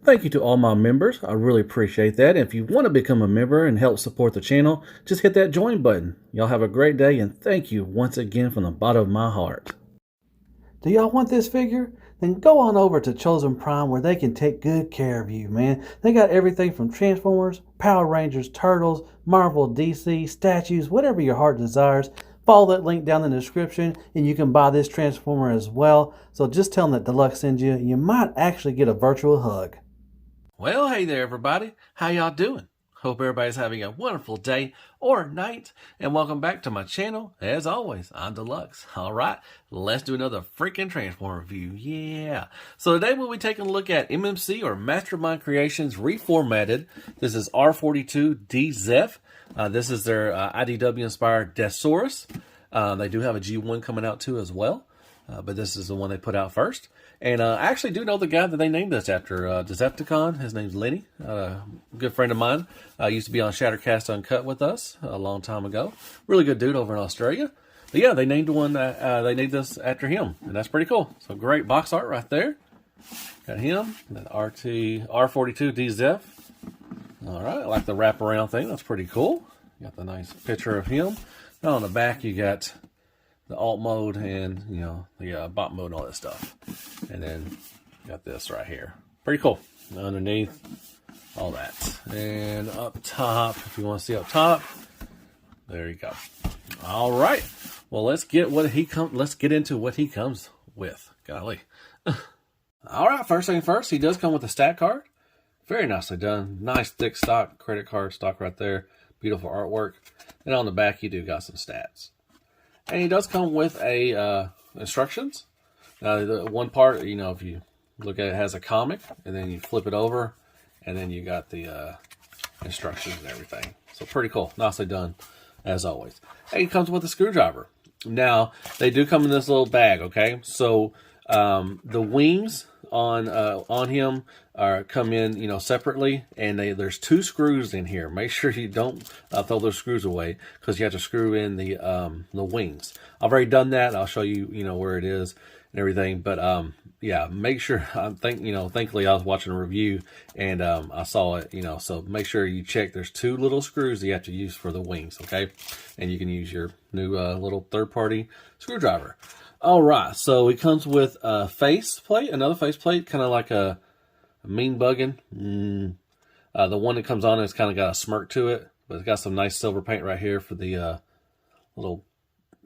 Thank you to all my members. I really appreciate that. If you want to become a member and help support the channel, just hit that join button. Y'all have a great day, and thank you once again from the bottom of my heart. Do y'all want this figure? Then go on over to Chosen Prime where they can take good care of you, man. They got everything from Transformers, Power Rangers, Turtles, Marvel, DC, statues, whatever your heart desires. Follow that link down in the description and you can buy this Transformer as well. So just tell them that Deluxe sent you. You might actually get a virtual hug. Well, hey there, everybody. How y'all doing? Hope everybody's having a wonderful day or night, and welcome back to my channel. As always, I'm Deluxe. All right, let's do another freaking Transformer review. Yeah. So today we'll be taking a look at MMC or Mastermind Creations Reformatted. This is R-42 D-Zef. This is their IDW-inspired Deathsaurus. They do have a G1 coming out too as well. But this is the one they put out first. And I actually do know the guy that they named this after, Decepticon. His name's Lenny, a good friend of mine. Used to be on Shattercast Uncut with us a long time ago. Really good dude over in Australia. But yeah, they named one. They named this after him, and that's pretty cool. So great box art right there. Got him, that R-42 D-Zef. All right, I like the wraparound thing. That's pretty cool. Got the nice picture of him. Now on the back, you got the alt mode and the bot mode and all that stuff, and then got this right here, pretty cool. Underneath all that, and up top, if you want to see up top, there you go. All right, well, let's get into what he comes with. Golly. All right, first thing first, he does come with a stat card. Very nicely done. Nice thick stock credit card stock right there. Beautiful artwork. And on the back, you do got some stats. And he does come with a instructions. Now, the one part, if you look at it, has a comic, and then you flip it over, and then you got the instructions and everything. So pretty cool. Nicely done, as always. And he comes with a screwdriver. Now, they do come in this little bag, okay? So the wings on him come in, separately, and there's 2 screws in here. Make sure you don't throw those screws away, because you have to screw in the wings. I've already done that. I'll show you, where it is and everything. But yeah, make sure. Thankfully I was watching a review and I saw it. So make sure you check. There's 2 little screws that you have to use for the wings. Okay, and you can use your new little third-party screwdriver. All right, so it comes with a face plate, another face plate, kind of like a mean bugging. The one that comes on has kind of got a smirk to it, but it's got some nice silver paint right here for the little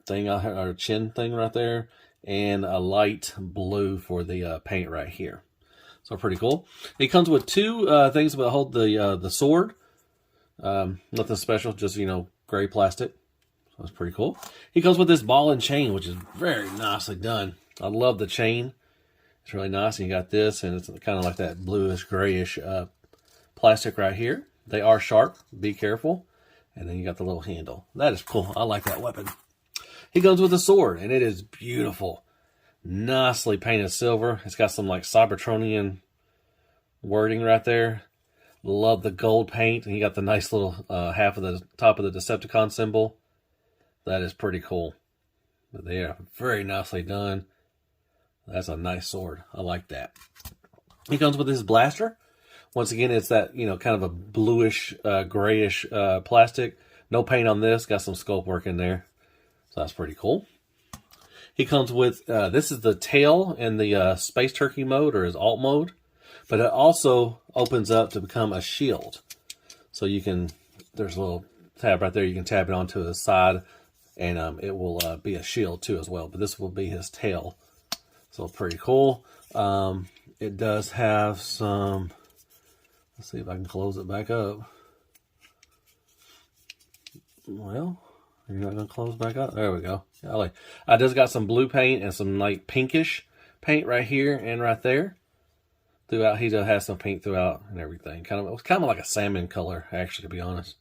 thing out here, or chin thing right there, and a light blue for the paint right here. So pretty cool. It comes with 2 things that hold the sword. Nothing special, just gray plastic. That's pretty cool. He comes with this ball and chain, which is very nicely done. I love the chain. It's really nice. And you got this, and it's kind of like that bluish, grayish plastic right here. They are sharp. Be careful. And then you got the little handle. That is cool. I like that weapon. He comes with a sword, and it is beautiful. Nicely painted silver. It's got some like Cybertronian wording right there. Love the gold paint. And you got the nice little half of the top of the Decepticon symbol. That is pretty cool. But they are very nicely done. That's a nice sword. I like that. He comes with his blaster. Once again, it's that, kind of a bluish, grayish plastic. No paint on this. Got some sculpt work in there. So that's pretty cool. He comes with, this is the tail in the Space Turkey mode, or his alt mode. But it also opens up to become a shield. So you can, there's a little tab right there. You can tab it onto the side. And it will be a shield too as well. But this will be his tail. So pretty cool. It does have some... Let's see if I can close it back up. Well, you're not going to close back up? There we go. Golly. I just got some blue paint and some like pinkish paint right here and right there. Throughout, he just has some paint throughout and everything. It was kind of like a salmon color, actually, to be honest.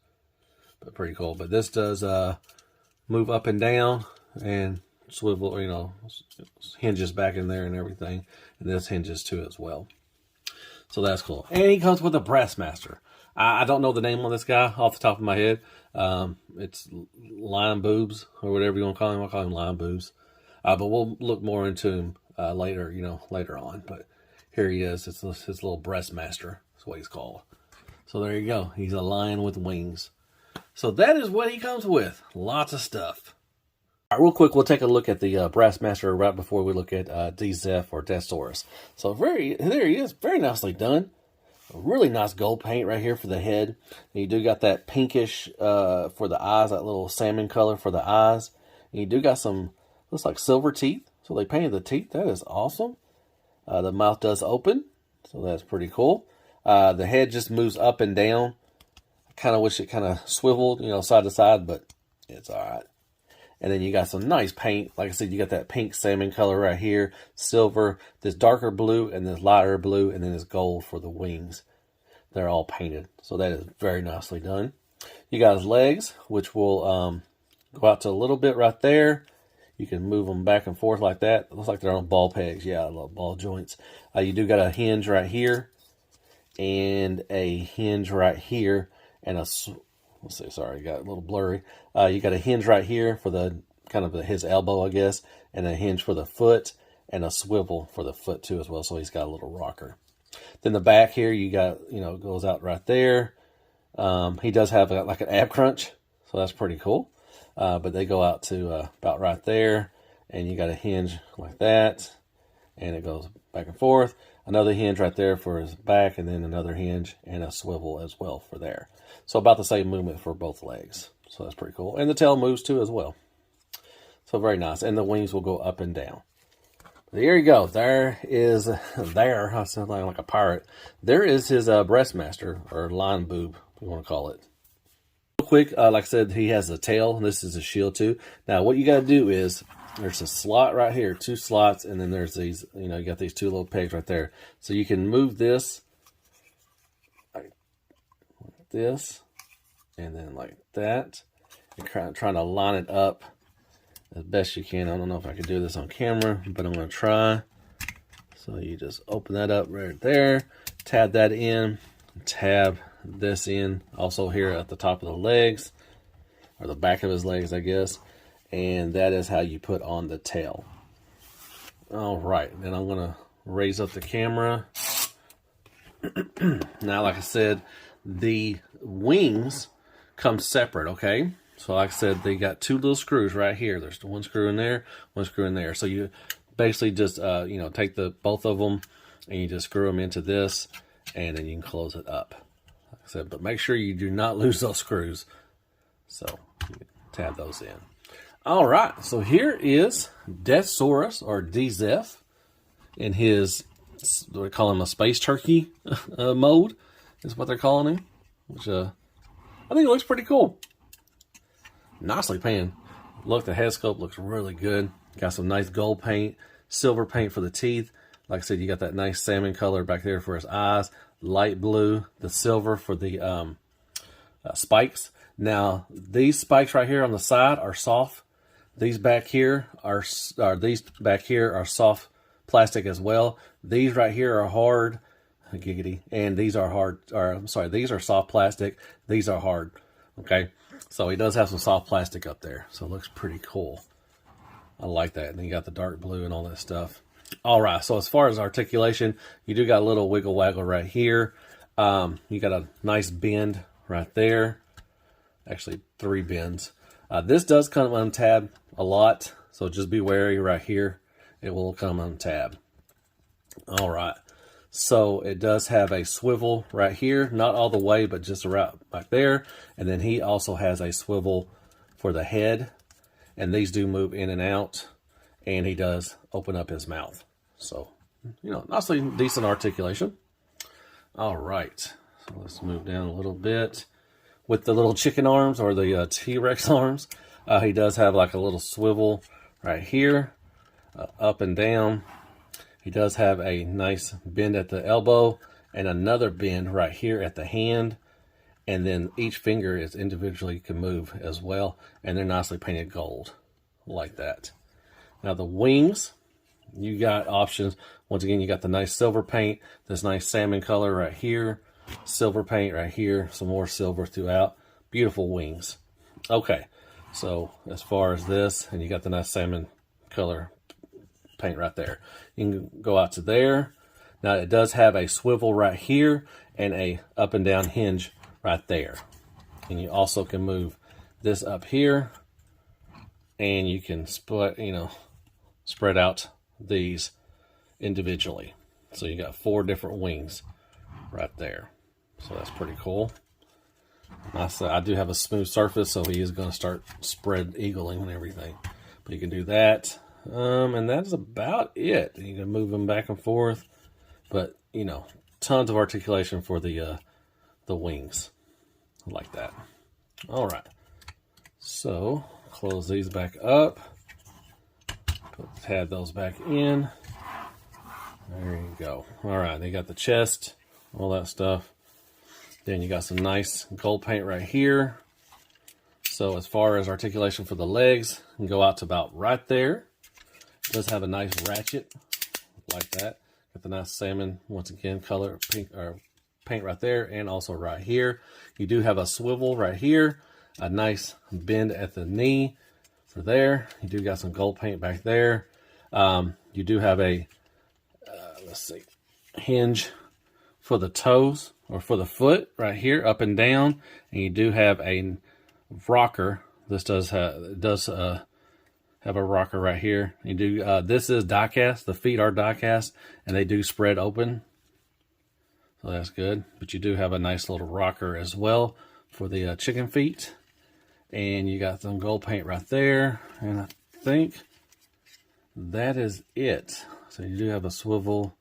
But pretty cool. But this does... move up and down and swivel, hinges back in there and everything. And this hinges too as well. So that's cool. And he comes with a Brass Master. I don't know the name on this guy off the top of my head. It's Lion Boobs or whatever you want to call him. I'll call him Lion Boobs. But we'll look more into him later, later on. But Here he is. It's his little breastmaster. That's what he's called. So there you go. He's a lion with wings. So that is what he comes with. Lots of stuff. All right, real quick, we'll take a look at the Brassmaster right before we look at D-Zef or Deathsaurus. So there he is. Very nicely done. A really nice gold paint right here for the head. And you do got that pinkish for the eyes, that little salmon color for the eyes. And you do got some, looks like silver teeth. So they painted the teeth. That is awesome. The mouth does open. So that's pretty cool. The head just moves up and down. I kind of wish it kind of swiveled, you know, side to side, but it's all right. And then you got some nice paint. Like I said, you got that pink salmon color right here, silver, this darker blue, and this lighter blue, and then this gold for the wings. They're all painted. So that is very nicely done. You got his legs, which will go out to a little bit right there. You can move them back and forth like that. It looks like they're on ball pegs. Yeah, I love ball joints. You do got a hinge right here and a hinge right here and a, let's see, sorry, got a little blurry. You got a hinge right here for the kind of his elbow, I guess, and a hinge for the foot and a swivel for the foot too as well. So he's got a little rocker. Then the back here, you got, you know, goes out right there. He does have like an ab crunch, so that's pretty cool. But they go out to about right there, and you got a hinge like that, and it goes back and forth. Another hinge right there for his back, and then another hinge and a swivel as well for there. So about the same movement for both legs. So that's pretty cool. And the tail moves too as well. So very nice. And the wings will go up and down. There you go. There is, I sound like a pirate. There is his breastmaster, or lion boob, if you want to call it. Real quick, like I said, he has a tail. This is a shield too. Now what you got to do is, there's a slot right here, 2 slots, and then there's these, you know, you got these 2 little pegs right there. So you can move this like this, and then like that. You're trying to line it up as best you can. I don't know if I can do this on camera, but I'm going to try. So you just open that up right there, tab that in, tab this in, also here at the top of the legs, or the back of his legs, I guess. And that is how you put on the tail. All right, then I'm going to raise up the camera. Now, like I said, the wings come separate, okay? So like I said, they got 2 little screws right here. There's 1 screw in there, 1 screw in there. So you basically just, you know, take both of them and you just screw them into this, and then you can close it up. Like I said, but make sure you do not lose those screws. So you tab those in. All right, so here is Deathsaurus, or D-Zef, in his, they call him a space turkey mode, is what they're calling him, which I think it looks pretty cool. Nicely painted. Look, the head sculpt looks really good. Got some nice gold paint, silver paint for the teeth. Like I said, you got that nice salmon color back there for his eyes, light blue, the silver for the spikes. Now, these spikes right here on the side are soft. These back here are soft plastic as well. These right here are hard, giggity, and these are hard. Or I'm sorry, these are soft plastic. These are hard. Okay, so he does have some soft plastic up there, so it looks pretty cool. I like that. And then you got the dark blue and all that stuff. All right, so as far as articulation, you do got a little wiggle waggle right here. You got a nice bend right there. Actually, 3 bends. This does come untabbed a lot, so just be wary right here. It will come untabbed. All right, so it does have a swivel right here, not all the way, but just right back there. And then he also has a swivel for the head, and these do move in and out, and he does open up his mouth. So, you know, nicely decent articulation. All right, so let's move down a little bit. With the little chicken arms, or the T-Rex arms, he does have like a little swivel right here, up and down. He does have a nice bend at the elbow and another bend right here at the hand. And then each finger is individually can move as well. And they're nicely painted gold like that. Now the wings, you got options. Once again, you got the nice silver paint, this nice salmon color right here, silver paint right here, some more silver throughout. Beautiful wings. Okay, so as far as this, and you got the nice salmon color paint right there. You can go out to there. Now it does have a swivel right here and a up and down hinge right there. And you also can move this up here, and you can split, spread out these individually. So you got 4 different wings right there. So that's pretty cool. I do have a smooth surface, so he is going to start spread eagling and everything. But you can do that. And that's about it. You can move them back and forth. But, tons of articulation for the wings. Like that. All right. So, close these back up. Add those back in. There you go. All right, they got the chest, all that stuff. Then you got some nice gold paint right here. So as far as articulation for the legs, you can go out to about right there. It does have a nice ratchet like that. Got the nice salmon, once again, color pink or paint right there, and also right here. You do have a swivel right here, a nice bend at the knee for there. You do got some gold paint back there. You do have a hinge for the toes or for the foot right here, up and down, and you do have a rocker. This does have a rocker right here. You do this is die cast. The feet are die cast, and they do spread open, so that's good. But you do have a nice little rocker as well for the chicken feet, and you got some gold paint right there, and I think that is it. So you do have a swivel,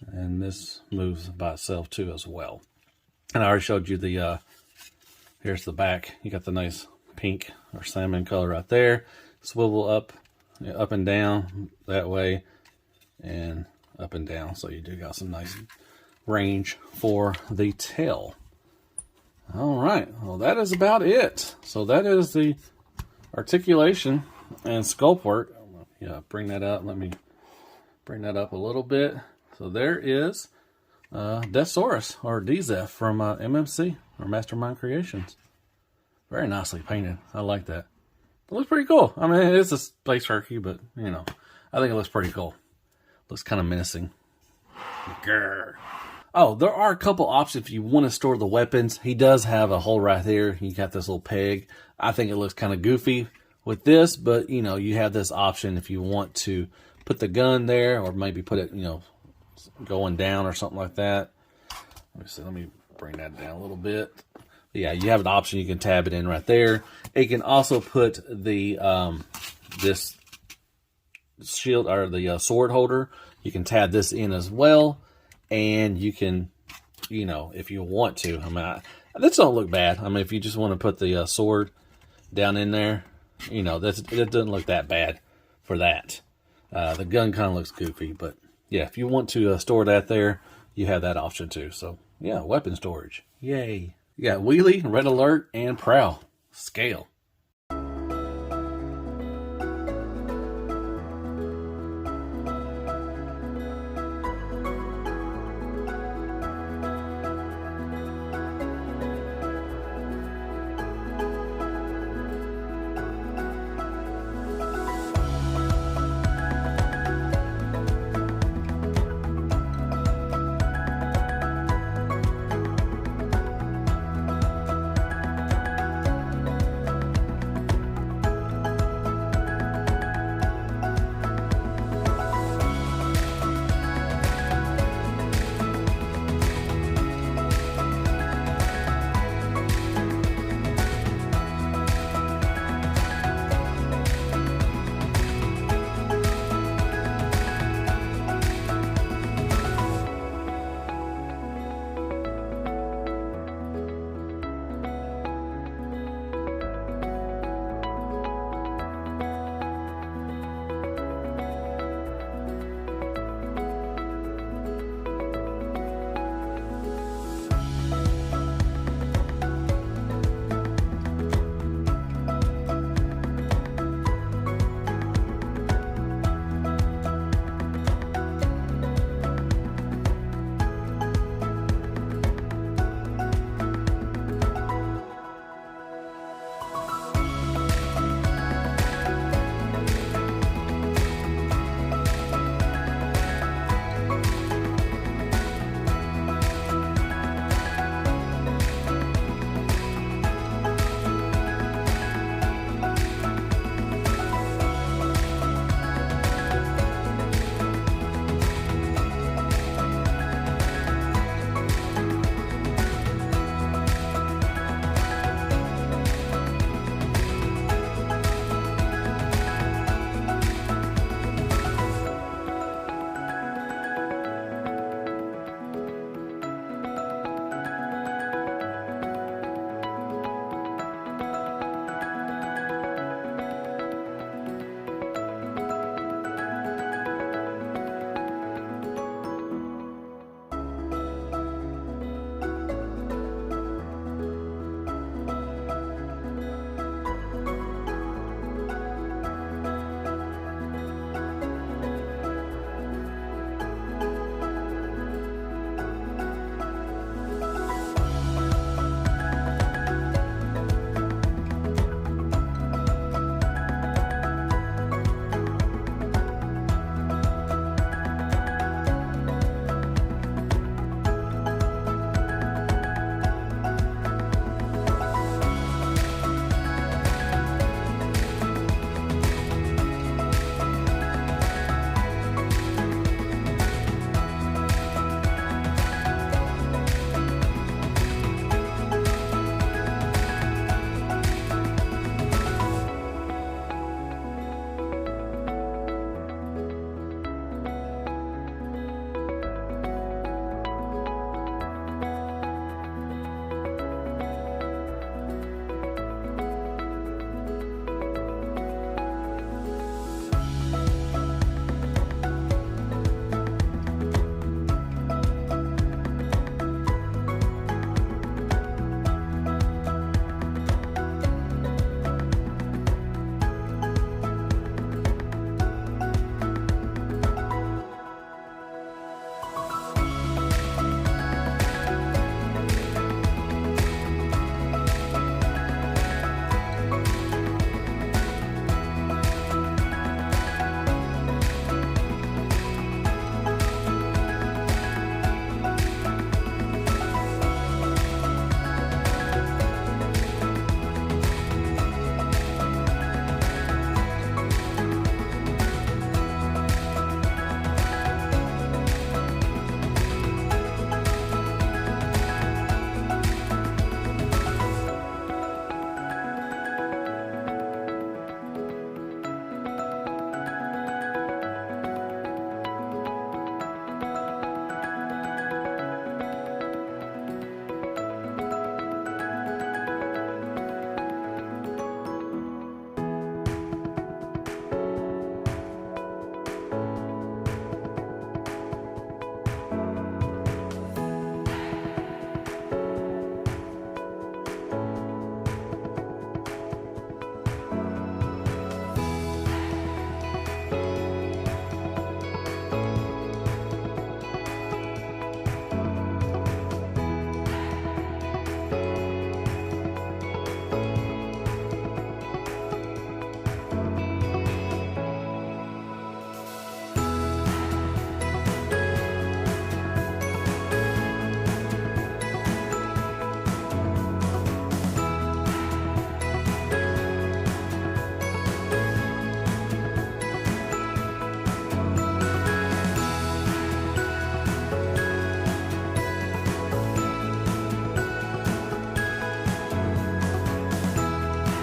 and this moves by itself too as well. And I already showed you the here's the back. You got the nice pink or salmon color right there. Swivel up and down that way, and up and down. So you do got some nice range for the tail. All right, well, that is about it. So that is the articulation and sculpt work. Yeah, bring that up. Let me bring that up a little bit. So there is Deathsaurus, or D-Zef from MMC, or Mastermind Creations. Very nicely painted. I like that. It looks pretty cool. I mean, it's a space turkey, but, I think it looks pretty cool. Looks kind of menacing. Grr. Oh, there are a couple options if you want to store the weapons. He does have a hole right there. You got this little peg. I think it looks kind of goofy with this, but, you have this option if you want to put the gun there, or maybe put it, going down or something like that. Let me bring that down a little bit. Yeah, you have an option. You can tab it in right there. You can also put the this shield, or the sword holder. You can tab this in as well, and you can, if you want to. I mean, this don't look bad. I mean, if you just want to put the sword down in there, that doesn't look that bad for that. The gun kind of looks goofy, but yeah, if you want to store that there, you have that option too. So yeah, weapon storage. Yay. You got Wheelie, Red Alert, and Prowl. Scale.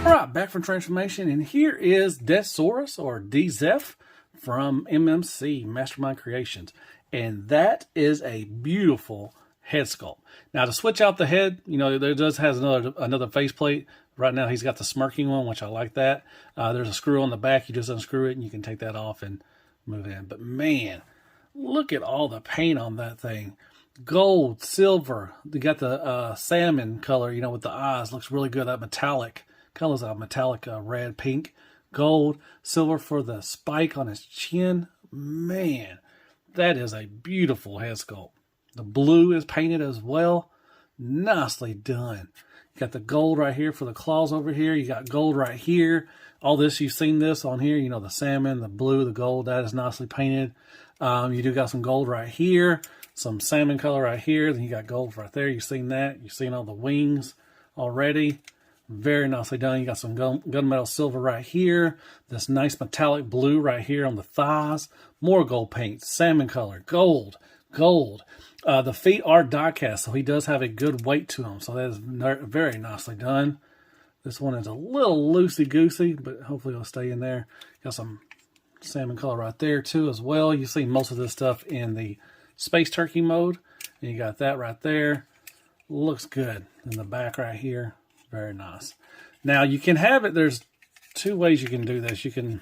All right, back from transformation, and here is Deathsaurus, or D-Zef, from MMC, Mastermind Creations. And that is a beautiful head sculpt. Now, to switch out the head, you know, there has another faceplate. Right now, he's got the smirking one, which I like that. There's a screw on the back. You just unscrew it, and you can take that off and move in. But, man, look at all the paint on that thing. Gold, silver. They got the salmon color, you know, with the eyes. Looks really good. That metallic colors, a metallic red, pink, gold, silver for the spike on his chin. Man, that is a beautiful head sculpt. The blue is painted as well. Nicely done. You got the gold right here for the claws over here. You got gold right here. All this, you've seen this on here. You know, the salmon, the blue, the gold, that is nicely painted. You do got some gold right here. Some salmon color right here. Then you got gold right there. You've seen that. You've seen all the wings already. Very nicely done. You got some gunmetal silver right here. This nice metallic blue right here on the thighs. More gold paint. Salmon color. Gold. Gold. The feet are die cast, so he does have a good weight to him. So that is very nicely done. This one is a little loosey-goosey, but hopefully it'll stay in there. Got some salmon color right there too as well. You see most of this stuff in the Space Turkey mode. And you got that right there. Looks good. In the back right here. Very nice. Now you can have it, there's two ways you can do this. You can,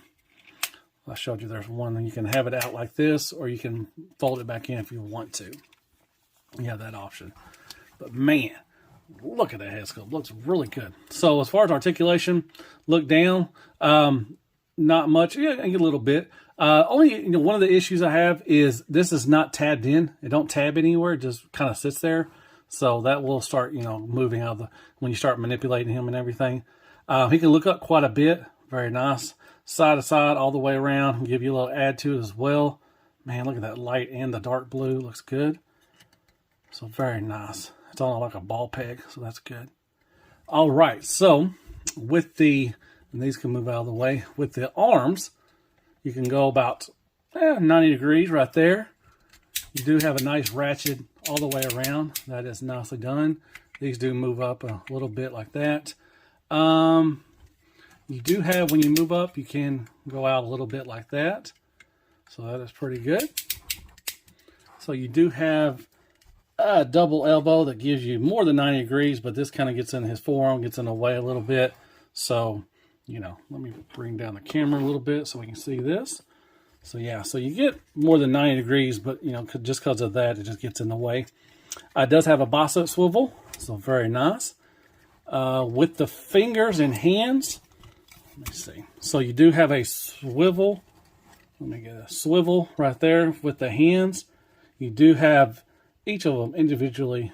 I showed you there's one, you can have it out like this, or you can fold it back in if you want to. You have that option. But man, look at that head sculpt. Looks really good. So as far as articulation, look down. Not much, yeah, a little bit. Only, you know, one of the issues I have is this is not tabbed in. It don't tab anywhere. It just kind of sits there. So that will start, you know, moving out of the, when you start manipulating him and everything. He can look up quite a bit. Very nice. Side to side, all the way around. Give you a little add to it as well. Man, look at that light and the dark blue. Looks good. So very nice. It's on like a ball peg, so that's good. All right, so with the, and these can move out of the way, with the arms, you can go about 90 degrees right there. You do have a nice ratchet all the way around. That is nicely done. These do move up a little bit like that. You do have, when you move up, you can go out a little bit like that. So that is pretty good. So you do have a double elbow that gives you more than 90 degrees, but this kind of gets in his forearm, gets in the way a little bit. So, you know, let me bring down the camera a little bit so we can see this. So yeah, so you get more than 90 degrees, but you know, just because of that, it just gets in the way. It does have a bicep swivel, so very nice. With the fingers and hands, let me see. So you do have a swivel. Let me get a swivel right there with the hands. You do have each of them individually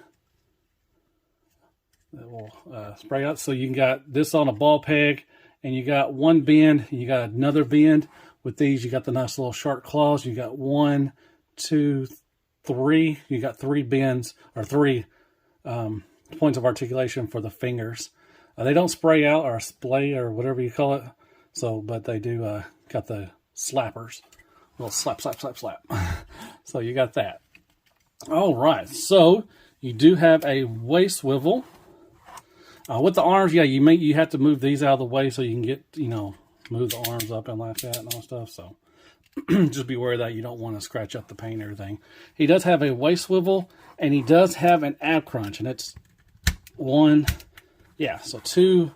that will spray out. So you got this on a ball peg, and you got one bend, and you got another bend. With these, you got the nice little sharp claws. You got 1, 2, 3. You got 3 bends, or 3 points of articulation for the fingers. They don't spray out or splay or whatever you call it. So, but they do got the slappers. Little slap, slap, slap, slap. So you got that. All right. So you do have a waist swivel. With the arms, yeah, you have to move these out of the way so you can get, you know, move the arms up and like that and all stuff. So just be aware that you don't want to scratch up the paint and everything. He does have a waist swivel, and he does have an ab crunch, and it's one, yeah, so 2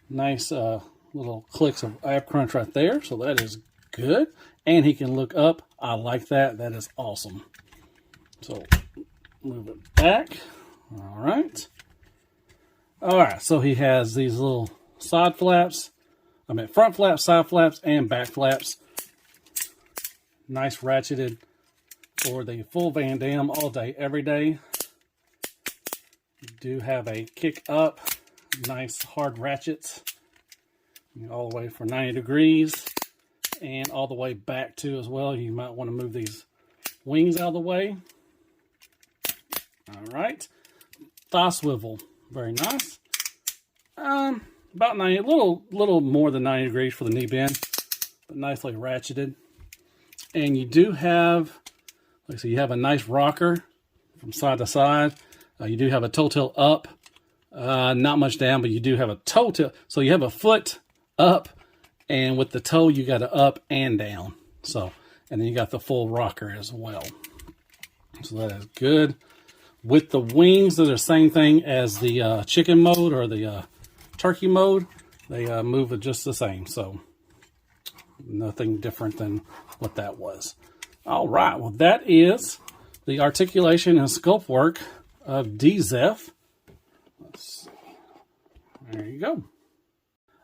nice little clicks of ab crunch right there. So that is good. And he can look up. I like that. That is awesome. So move it back. All right. All right. So he has these little side flaps. I mean, front flaps, side flaps, and back flaps. Nice ratcheted for the full Van Damme all day, every day. You do have a kick up. Nice hard ratchets. All the way for 90 degrees. And all the way back too as well. You might want to move these wings out of the way. All right. Thigh swivel. Very nice. About 90, a little more than 90 degrees for the knee bend, but nicely ratcheted. And you do have, like I said, you have a nice rocker from side to side. You do have a toe tail up Not much down, but you do have a toe tilt. So you have a foot up, and with the toe, you got to up and down. So, and then you got the full rocker as well. So that is good. With the wings, they're the same thing as the chicken mode or the turkey mode. They move it just the same. So nothing different than what that was. All right. Well, that is the articulation and sculpt work of D-Zef. Let's see. There you go.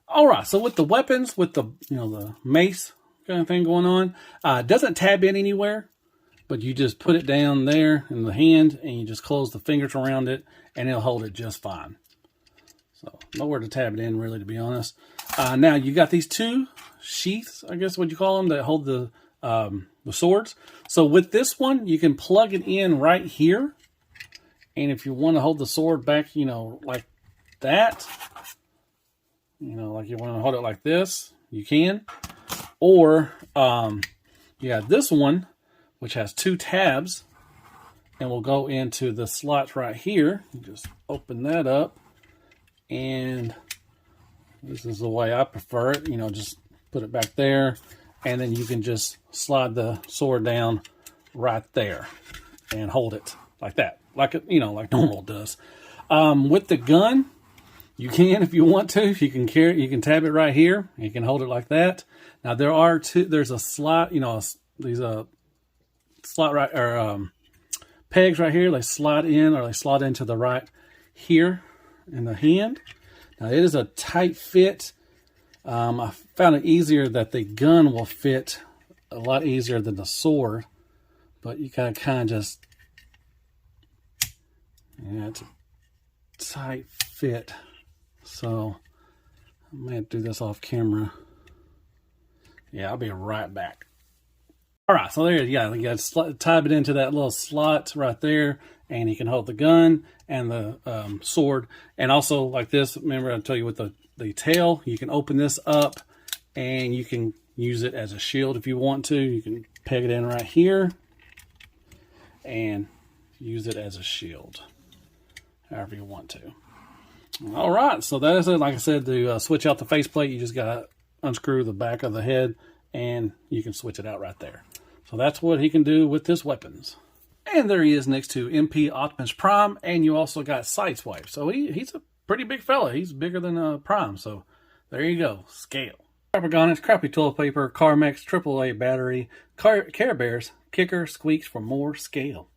All right. So with the weapons, with the the mace kind of thing going on, it doesn't tab in anywhere. But you just put it down there in the hand and you just close the fingers around it and it'll hold it just fine. So nowhere to tab it in really, to be honest. Now you got these two sheaths, I guess what you call them, that hold the swords. So with this one, you can plug it in right here. And if you want to hold the sword back, like that, like you want to hold it like this, you can. Or you got this one, which has two tabs, and will go into the slots right here. You just open that up, and this is the way I prefer it. Just put it back there, and then you can just slide the sword down right there and hold it like that, like like normal does. With the gun, you can, if you want to, you can tab it right here. You can hold it like that. Now there are there's a slot, these slot right or pegs right here. They slide in, or they slide into the right here in the hand. Now it is a tight fit. I found it easier that the gun will fit a lot easier than the sword, but you gotta kind of just, it's a tight fit. So I may have to do this off camera. Yeah, I'll be right back. All right, so there, you got to tab it into that little slot right there, and you can hold the gun and the sword. And also like this, remember I told you with the tail, you can open this up and you can use it as a shield if you want to. You can peg it in right here and use it as a shield, however you want to. All right, so that is it. Like I said, to switch out the faceplate, you just got to unscrew the back of the head and you can switch it out right there. So that's what he can do with his weapons. And there he is next to MP Optimus Prime, and you also got Sideswipe. So he's a pretty big fella. He's bigger than Prime, so there you go. Scale. Crapagonics, crappy toilet paper, Carmex, AAA battery, Care Bears, kicker, squeaks for more scale.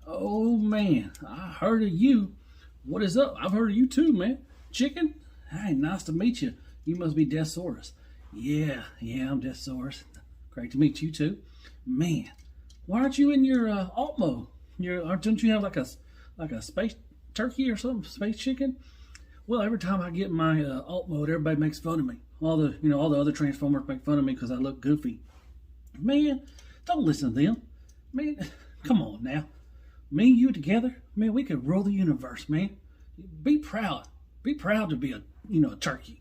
Oh man, I heard of you. What is up? I've heard of you too, man. Chicken? Hey, nice to meet you. You must be Deathsaurus. Yeah, I'm Deathsaurus. Great to meet you too. Man, why aren't you in your alt mode? Don't you have like a space turkey or something? Space chicken? Well, every time I get my alt mode, everybody makes fun of me. All the other Transformers make fun of me because I look goofy. Man, don't listen to them. Man, come on now. me and you together, man, we could rule the universe, man. Be proud. Be proud to be a turkey.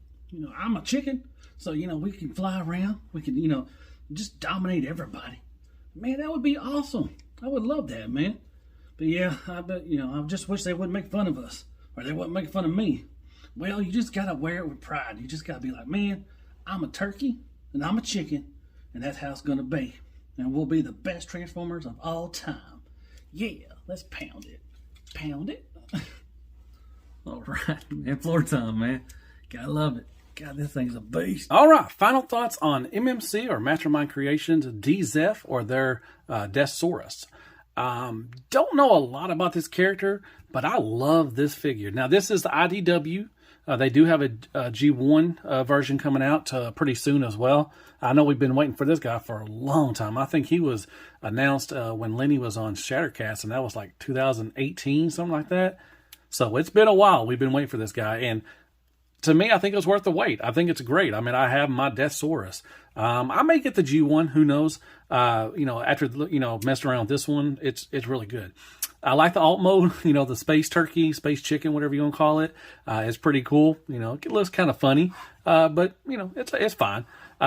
I'm a chicken, so we can fly around. We can just dominate everybody. Man, that would be awesome. I would love that, man. But yeah, I just wish they wouldn't make fun of us, or they wouldn't make fun of me. Well, you just gotta wear it with pride. You just gotta be like, man, I'm a turkey and I'm a chicken, and that's how it's gonna be. And we'll be the best Transformers of all time. Yeah, let's pound it. Pound it. All right, man. Floor time, man. Gotta love it. God, this thing's a beast. All right, final thoughts on MMC or Mastermind Creations, D-Zef, or their Deathsaurus. Don't know a lot about this character, but I love this figure. Now, this is the IDW. They do have a G1 version coming out pretty soon as well. I know we've been waiting for this guy for a long time. I think he was announced when Lenny was on Shattercast, and that was like 2018, something like that. So it's been a while. We've been waiting for this guy, and to me, I think it's worth the wait. I think it's great. I mean, I have my Deathsaurus. I may get the G1. Who knows? After messing around with this one, it's really good. I like the alt mode. The space turkey, space chicken, whatever you want to call it. It's pretty cool. It looks kind of funny, but it's fine.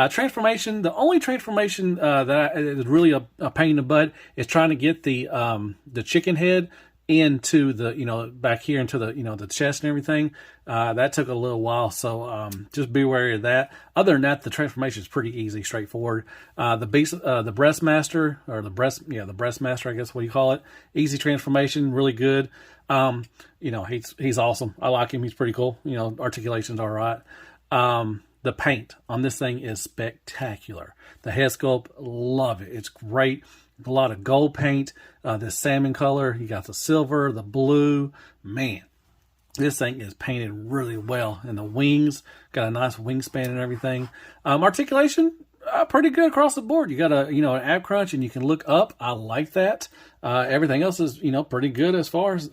Transformation. The only transformation that is really a pain in the butt is trying to get the chicken head into the back here into the chest and everything. That took a little while, so just be wary of that. Other than that, the transformation is pretty easy, straightforward. The breastmaster, or the breastmaster, I guess what you call it. Easy transformation, really good. He's awesome. I like him. He's pretty cool. Articulation's all right. The paint on this thing is spectacular. The head sculpt, love it. It's great. A lot of gold paint, this salmon color. You got the silver, the blue. Man, this thing is painted really well. And the wings, got a nice wingspan and everything. Articulation, pretty good across the board. You got an ab crunch, and you can look up. I like that. Everything else is pretty good as far as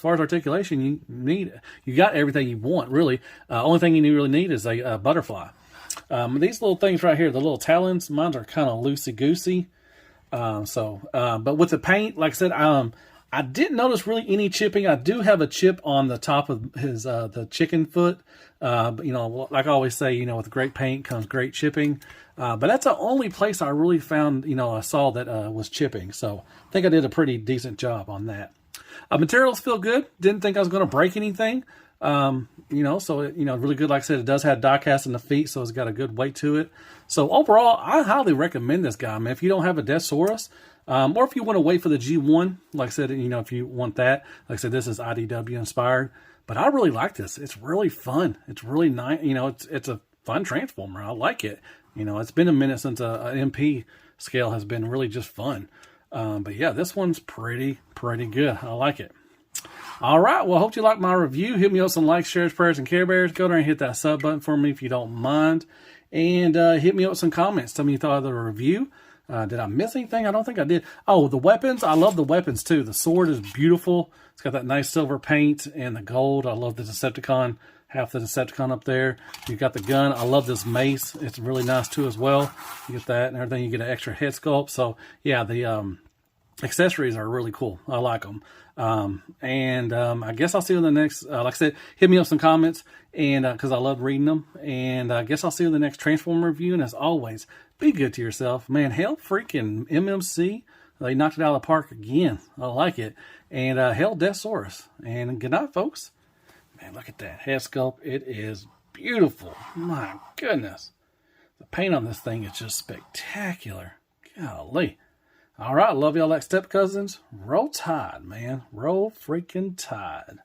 articulation. You need, you got everything you want really. Only thing you really need is a butterfly. These little things right here, the little talons, mine are kind of loosey goosey. But with the paint, like I said, I didn't notice really any chipping. I do have a chip on the top of his, the chicken foot. But like I always say, with great paint comes great chipping. But that's the only place I really found, I saw that, was chipping. So I think I did a pretty decent job on that. Materials feel good. Didn't think I was going to break anything. Really good. Like I said, it does have die cast in the feet, so it's got a good weight to it. So overall, I highly recommend this guy, man. If you don't have a Deathsaurus, or if you want to wait for the G1, like I said, if you want that, like I said, this is IDW inspired. But I really like this. It's really fun. It's really nice. It's a fun Transformer. I like it. It's been a minute since a MP scale has been really just fun. But yeah, this one's pretty good. I like it. All right, well, I hope you liked my review. Hit me up with some likes, shares, prayers, and Care Bears. Go there and hit that sub button for me if you don't mind. And hit me up with some comments. Tell me you thought of the review. Did I miss anything? I don't think I did. Oh, the weapons. I love the weapons, too. The sword is beautiful. It's got that nice silver paint and the gold. I love the Decepticon. Half the Decepticon up there. You got the gun. I love this mace. It's really nice, too, as well. You get that and everything. You get an extra head sculpt. So, yeah, the accessories are really cool. I like them. I guess I'll see you in the next, like I said, hit me up some comments, and because I love reading them. And I guess I'll see you in the next Transformer review. And as always, be good to yourself. Man, hell freaking MMC. They knocked it out of the park again. I like it. And hell Deathsaurus. And good night, folks. Man, look at that head sculpt. It is beautiful. My goodness. The paint on this thing is just spectacular. Golly. All right, love y'all like step cousins. Roll Tide, man. Roll freaking Tide.